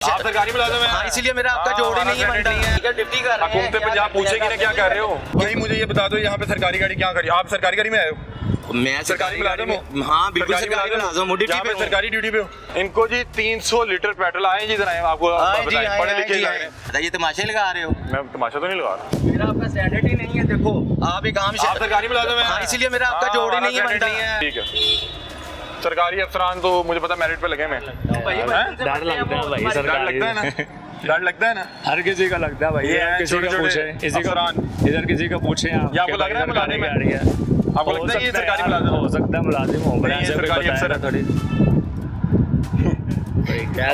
आप सरकारी मुलाजिम हैं? हाँ, इसीलिए मेरा आपका जोड़ ही नहीं बनता है। डिप्टी कर रहे हैं, हुकूमत पंजाब पूछेगी ना क्या कर रहे हो। भाई मुझे ये बता दो यहाँ पे सरकारी गाड़ी क्या करी? आप सरकारी गाड़ी में आए हो? मैं सरकारी मुलाजिम हो? हाँ बिल्कुल सरकारी मुलाजिम हूँ, ड्यूटी पे सरकारी ड्यूटी पे हो। इनको जी 300 लीटर पेट्रोल आए जी, इधर आए आपको पढ़े लिखे लग रहे हैं। बताइए तमाशे लगा रहे हो? मैं तमाशा तो नहीं लगा रहा। मेरा आपका स्टैंडर्ड ही नहीं है। देखो आप एक आम आप सरकारी मुलाजिम हैं? हाँ, इसीलिए मेरा आपका जोड़ ही नहीं बनता है। ठीक है, सरकारी अफसरान तो मुझे पता मेरिट पे लगे मैं। डर लगता है भाई, डर लगता है ना, डर लगता है ना, हर किसी का लगता है भाई। किसी का पूछे, इधर किसी का पूछे आप, आपको लग रहा है मुलाजिम है? आपको लगता है ये सरकारी मुलाजिम हो सकता है? मुलाजिम हो, बड़ा सरकारी अफसर है थोड़ी,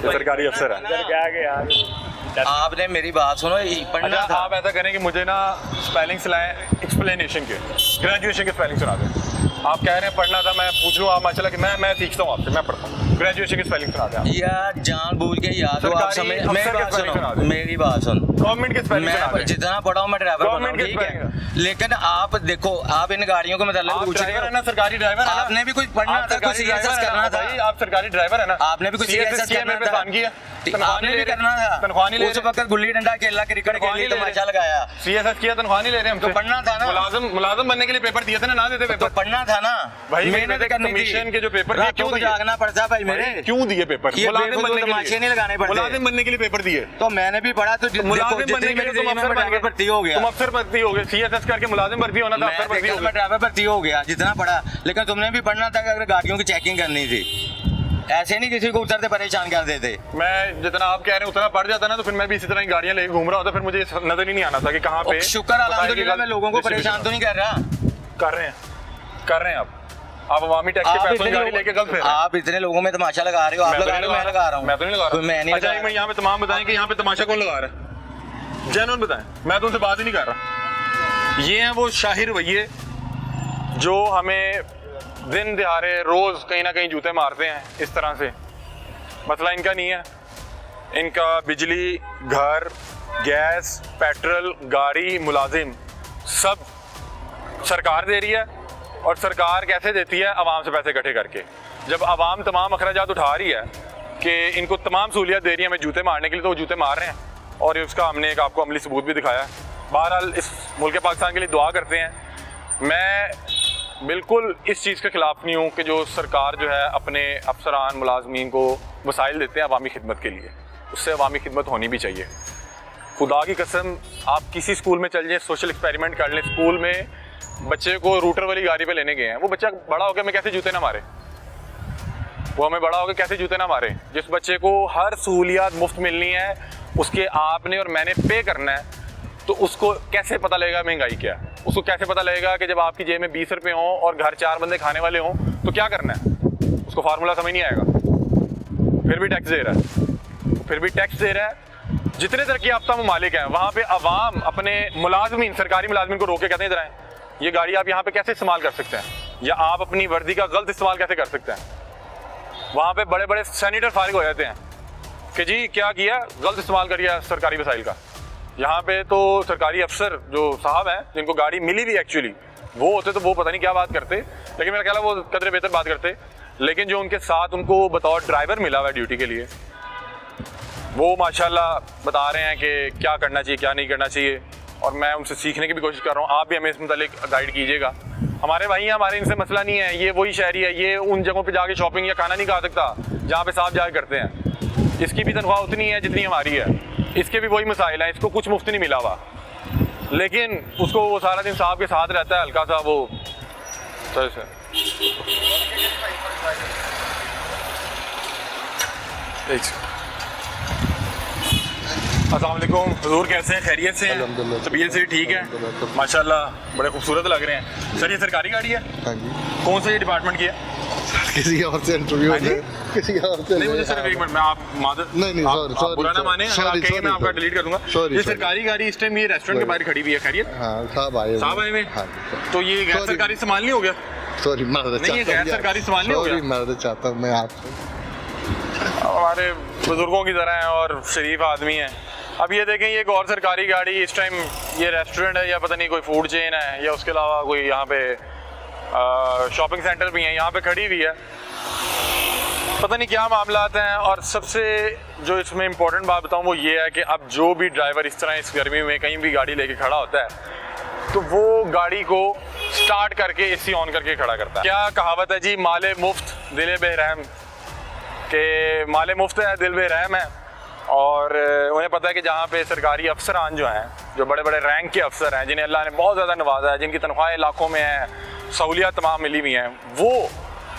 सरकारी अफसर है। क्या गया आपने मेरी बात सुनो, पढ़ना अच्छा था। आप ऐसा करें कि मुझे ना स्पेलिंग सिलाएं एक्सप्लेनेशन के, ग्रेजुएशन के स्पेलिंग सुना दें। आप कह रहे हैं पढ़ना था, मैं पूछ लूँ आप माशाल्लाह कि मैं सीखता हूँ आपसे, मैं पढ़ता हूँ। ग्रेजुएशन की स्पेलिंग सुना दें आप। यार जान भूल के याद हो आप समय मेरी बात सुन। गवर्नमेंट के स्पेलिंग सुना मैं दें। जितना पढ़ा हूँ मैं ड्राइवर बना हूँ, ठीक है, Government लेकिन आप देखो, आप इन गाड़ियों को मतलब आप पूछ रहे ड्राइवर है हो ना, सरकारी ड्राइवर है ना? आपने भी कुछ पढ़ना था, कुछ सीएसएस करना था। आप सरकारी ड्राइवर है ना? आपने भी कुछ सीएसएस करना था, आपने भी करना था। तनख्वाह नहीं ले उस वक्त गुल्ली डंडा खेलना, क्रिकेट खेलनी, तमाशा लगाया। सीएसएस किया, तनख्वाह नहीं ले रहे हम तो पढ़ना था ना। मुलाजिम बनने के लिए पेपर दिए थे ना देते तो पेपर? पढ़ना था ना भाई, मेहनत करनी थी। कमीशन के जो पेपर दिए क्यों दिए? जागना पड़ता भाई मेरे। क्यों दिए पेपर? ये मुलाजिम बनने के तमाशे लिए, नहीं लगाने पड़ते। मुलाजिम बनने के लिए पेपर दिए। तो मैंने भी पढ़ा, तो मुलाजिम बनने के लिए तुम अफसर बन गए, भर्ती हो गया। तुम अफसर भर्ती हो गए। सीएसएस करके मुलाजिम भर्ती होना था, अफसर भर्ती हो गए। ड्राइवर भर्ती हो गया जितना पढ़ा, लेकिन तुमने भी पढ़ना था कि अगर गाड़ियों की चेकिंग करनी थी। ऐसे नहीं किसी को उतरते परेशान कर देते। मैं जितना आप कह रहे हैं उतना पढ़ जाता ना, तो फिर मैं भी इसी तरह की गाड़ियां लेके घूम रहा होता, फिर मुझे नजर ही नहीं आना था कि कहाँ पे। शुक्र अल्हम्दुलिल्लाह, मैं लोगों को परेशान तो नहीं कर रहा। कर रहे हैं आप अवामी टैक्स के पैसों की गाड़ी लेके गलत फिर आप इतने लोगों में तमाशा लगा रहे हो। आप लगा रहे हो, मैं लगा रहा हूँ। मैं तो नहीं लगा रहा। मैं नहीं। अच्छा एक मिनट यहाँ पे तमाम बताएं कि यहाँ पे तमाशा कौन लगा रहा है, जेन्युइन बताएं। मैं तो उनसे बात ही नहीं कर रहा। ये हैं वो शाहिर भैये जो हमें दिन दिहाड़े रोज कहीं ना कहीं जूते मारते हैं इस तरह से। मसला इनका नहीं है, इनका बिजली, घर, गैस, पेट्रोल, गाड़ी, मुलाजिम सब सरकार दे रही है। और सरकार कैसे देती है? आवाम से पैसे इकट्ठे करके। जब आवाम तमाम अखराजात उठा रही है कि इनको तमाम सहूलियत दे रही है हमें जूते मारने के लिए, तो वो जूते मार रहे हैं। और उसका हमने एक आपको अमली सबूत भी दिखाया है। बहरहाल इस मुल्क पाकिस्तान के लिए दुआ करते हैं। मैं बिल्कुल इस चीज़ के खिलाफ नहीं हूँ कि जो सरकार जो है अपने अफसरान मुलाजमीन को वसाइल देते हैं अवामी खिदमत के लिए, उससे अवामी खिदमत होनी भी चाहिए। खुदा की कसम, आप किसी स्कूल में चल जाए, सोशल एक्सपेरिमेंट कर लें। स्कूल में बच्चे को रूटर वाली गाड़ी पे लेने गए हैं, वो बच्चा बड़ा होकर हमें कैसे जूते ना मारे? वो हमें बड़ा होकर कैसे जूते ना मारे? जिस बच्चे को हर सहूलियत मुफ्त मिलनी है, उसके आपने और मैंने पे करना है, तो उसको कैसे पता लगेगा महंगाई क्या है? उसको कैसे पता लगेगा कि जब आपकी जेब में 20 रुपये हों और घर 4 बंदे खाने वाले हों तो क्या करना है? उसको फार्मूला समझ नहीं आएगा। फिर भी टैक्स दे रहा है, जितने तरक्की याफ्ता ममालिक हैं वहाँ पे अवाम अपने मुलाजमीन, सरकारी मुलाजमीन को रोक के कहते हैं इधर आएं, ये गाड़ी आप यहाँ पे कैसे इस्तेमाल कर सकते हैं, या आप अपनी वर्दी का गलत इस्तेमाल कैसे कर सकते हैं? वहाँ पे बड़े बड़े सैनिटर फारिग हो जाते हैं कि जी क्या किया, गलत इस्तेमाल करिए सरकारी वसाइल का। यहाँ पे तो सरकारी अफसर जो साहब हैं जिनको गाड़ी मिली भी एक्चुअली, वो होते तो वो पता नहीं क्या बात करते, लेकिन मेरा ख्याल है वो कदरे बेहतर बात करते। लेकिन जो उनके साथ उनको बतौर ड्राइवर मिला हुआ है ड्यूटी के लिए, वो माशाल्लाह बता रहे हैं कि क्या करना चाहिए क्या नहीं करना चाहिए, और मैं उनसे सीखने की भी कोशिश कर रहा हूँ। आप भी हमें इस मुतालिक गाइड कीजिएगा। हमारे भाई हैं, हमारे इनसे मसला नहीं है। ये वही शहरी है, ये उन जगहों पे जाके शॉपिंग या खाना नहीं खा सकता जहाँ पे साहब जाके करते हैं। इसकी भी तनख्वाह उतनी है जितनी हमारी है, इसके भी वही मसाइल हैं, इसको कुछ मुफ्त नहीं मिला हुआ, लेकिन उसको वो सारा दिन साहब के साथ रहता है, हल्का सा वो सही से। अस्सलाम वालेकुम हुजूर, कैसे हैं? खैरियत से हैं? तबीयत से ठीक है? माशाल्लाह बड़े खूबसूरत लग रहे हैं। सर ये सरकारी गाड़ी है? हाँ जी। कौन सा ये डिपार्टमेंट की है? किसी और से इंटरव्यू हाँ जी? किसी और से नहीं, मुझे सर एक मिनट, मैं आप मादर नहीं आप बुरा ना माने, अगर आप कहेंगे मैं आपका डिलीट कर दूंगा। ये सरकारी गाड़ी इस टाइम ये रेस्टोरेंट के बाहर खड़ी हुई है, खैरियत? हाँ, साहब आए हुए? हाँ, तो ये गैर सरकारी इस्तेमाल नहीं हो गया? सॉरी मैं नहीं, ये गैर सरकारी इस्तेमाल नहीं हो गया? मैं चाहता हूँ मैं आपसे, हमारे बुजुर्गों की तरह हैं और शरीफ आदमी हैं। अब ये देखें, ये एक और सरकारी गाड़ी इस टाइम, ये रेस्टोरेंट है या पता नहीं कोई फूड चेन है, या उसके अलावा कोई यहाँ पे शॉपिंग सेंटर भी है, यहाँ पे खड़ी हुई है। पता नहीं क्या मामलात हैं। और सबसे जो इसमें इम्पोर्टेंट बात बताऊं वो ये है कि अब जो भी ड्राइवर इस तरह इस गर्मी में कहीं भी गाड़ी लेके खड़ा होता है तो वो गाड़ी को स्टार्ट करके एसी ऑन करके खड़ा करता है। क्या कहावत है जी, माले मुफ्त दिल बेरहम, के माले मुफ्त है दिल बेरहम है। और उन्हें पता है कि जहाँ पे सरकारी अफसरान जो हैं, जो बड़े बड़े रैंक के अफसर हैं, जिन्हें अल्लाह ने बहुत ज़्यादा नवाजा है, जिनकी तनख्वाहें लाखों में हैं, सहूलियत तमाम मिली हुई हैं, वो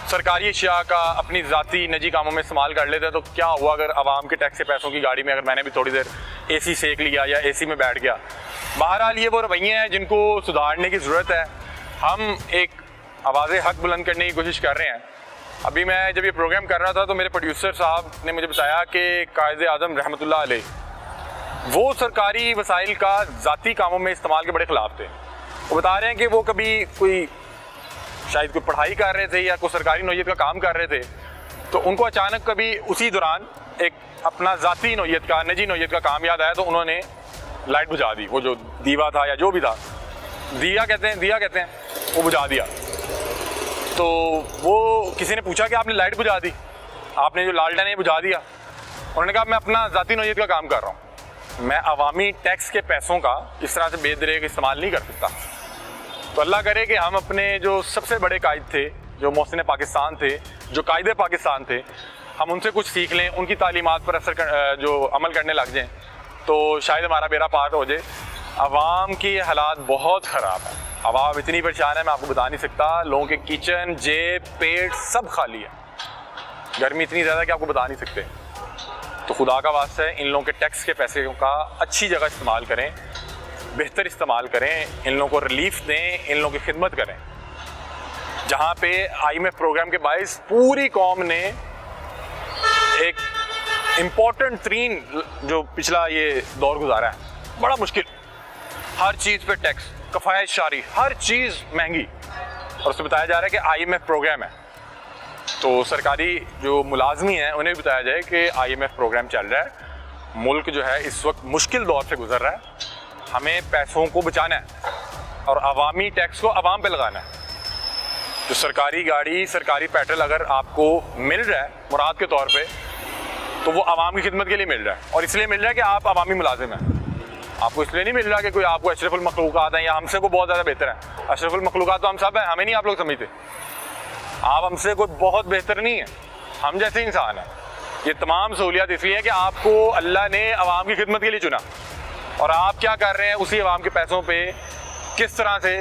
सरकारी अशिया का अपनी ज़ाती निजी कामों में इस्तेमाल कर लेते हैं। तो क्या हुआ अगर आवाम के टैक्स के पैसों की गाड़ी में अगर मैंने भी थोड़ी देर एसी सेक लिया या एसी में बैठ गया। बहरहाल ये वो रवैये हैं जिनको सुधारने की ज़रूरत है। हम एक आवाज़ हक बुलंद करने की कोशिश कर रहे हैं। अभी मैं जब ये प्रोग्राम कर रहा था तो मेरे प्रोड्यूसर साहब ने मुझे बताया कि कायदे आज़म रहमतुल्लाह अलैह वो सरकारी वसाइल का ज़ाती कामों में इस्तेमाल के बड़े ख़िलाफ़ थे। वो बता रहे हैं कि वो कभी कोई शायद कोई पढ़ाई कर रहे थे या कोई सरकारी नौयत का काम कर रहे थे, तो उनको अचानक कभी उसी दौरान एक अपना ज़ाती नौयत का निजी नौयत का काम याद आया तो उन्होंने लाइट बुझा दी। वो जो दीवा था या जो भी था, दिया कहते हैं, वो बुझा दिया। तो वो किसी ने पूछा कि आपने लाइट बुझा दी, आपने जो लालटेन है बुझा दिया। उन्होंने कहा मैं अपना ज़ाती नौयत का काम कर रहा हूँ, मैं अवामी टैक्स के पैसों का इस तरह से बेदरे का इस्तेमाल नहीं कर सकता। तो अल्लाह करे कि हम अपने जो सबसे बड़े कायद थे, जो मोहसिन पाकिस्तान थे, जो कायदे पाकिस्तान थे, हम उनसे कुछ सीख लें, उनकी तालीमात पर जो अमल करने लग जाएं, तो शायद हमारा बेड़ा पार हो जाए। अवाम की हालात बहुत ख़राब है, अवाम इतनी परेशान है मैं आपको बता नहीं सकता। लोगों के किचन, जेब, पेट सब खाली है, गर्मी इतनी ज़्यादा कि आपको बता नहीं सकते। तो खुदा का वास्ता है इन लोगों के टैक्स के पैसे का अच्छी जगह इस्तेमाल करें, बेहतर इस्तेमाल करें, इन लोगों को रिलीफ दें, इन लोगों की खिदमत करें। जहाँ पे IMF प्रोग्राम के बायस पूरी कौम ने एक इम्पोर्टेंट तरीन जो पिछला ये दौर गुजारा है, बड़ा मुश्किल, हर चीज़ पे टैक्स, कफ़ायत शारी, हर चीज़ महंगी, और उसमें बताया जा रहा है कि IMF प्रोग्राम है। तो सरकारी जो मुलाजमी हैं उन्हें भी बताया जाए कि IMF प्रोग्राम चल रहा है, मुल्क जो है इस वक्त मुश्किल दौर से गुजर रहा है, हमें पैसों को बचाना है और अवामी टैक्स को अवाम पे लगाना है। जो सरकारी गाड़ी, सरकारी पेट्रोल अगर आपको मिल रहा है मुराद के तौर पे, तो वो अवाम की खिदमत के लिए मिल रहा है, और इसलिए मिल रहा है कि आप अवामी मुलाजिम हैं। आपको इसलिए नहीं मिल रहा कि कोई आपको अशरफुल मखलूक़ात हैं या हमसे को बहुत ज़्यादा बेहतर है। अशरफुल मखलूक़ात तो हम सब हैं, हमें नहीं आप लोग समझते। आप हमसे कोई बहुत बेहतर नहीं है, हम जैसे इंसान हैं। ये तमाम सहूलियत इसलिए है कि आपको अल्लाह ने अवाम की खिदमत के लिए चुना, और आप क्या कर रहे हैं उसी अवाम के पैसों पे किस तरह से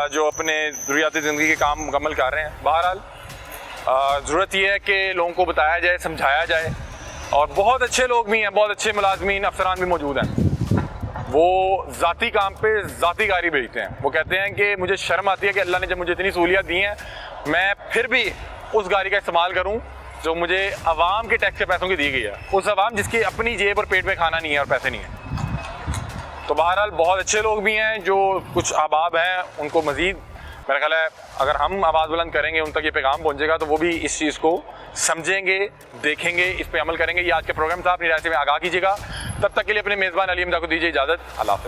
जो अपने ज़रूरियाती ज़िंदगी के काम मुकम्मल कर रहे हैं। बहरहाल ज़रूरत यह है कि लोगों को बताया जाए, समझाया जाए, और बहुत अच्छे लोग भी हैं, बहुत अच्छे मुलाजमीन अफसरान भी मौजूद हैं। वो ज़ाती काम पे ज़ाती गाड़ी भेजते हैं। वो कहते हैं कि मुझे शर्म आती है कि अल्लाह ने जब मुझे इतनी सहूलियत दी हैं, मैं फिर भी उस गाड़ी का इस्तेमाल करूँ जो मुझे अवाम के टैक्स के पैसों की दी गई है, उस अवाम जिसकी अपनी जेब और पेट में खाना नहीं है और पैसे नहीं हैं। तो बहरहाल बहुत अच्छे लोग भी हैं, जो कुछ अहबाब हैं, उनको मज़ीद मेरा ख्याल है अगर हम आवाज़ बुलंद करेंगे उन तक ये पैगाम पहुँचेगा, तो वो भी इस चीज़ को समझेंगे, देखेंगे, इस पर अमल करेंगे। ये आज के प्रोग्राम था, अपनी राय से में आगाह कीजिएगा। तब तक के लिए अपने मेज़बान अली हमदा को दीजिए इजाज़त। अल्लाह हाफ़िज़।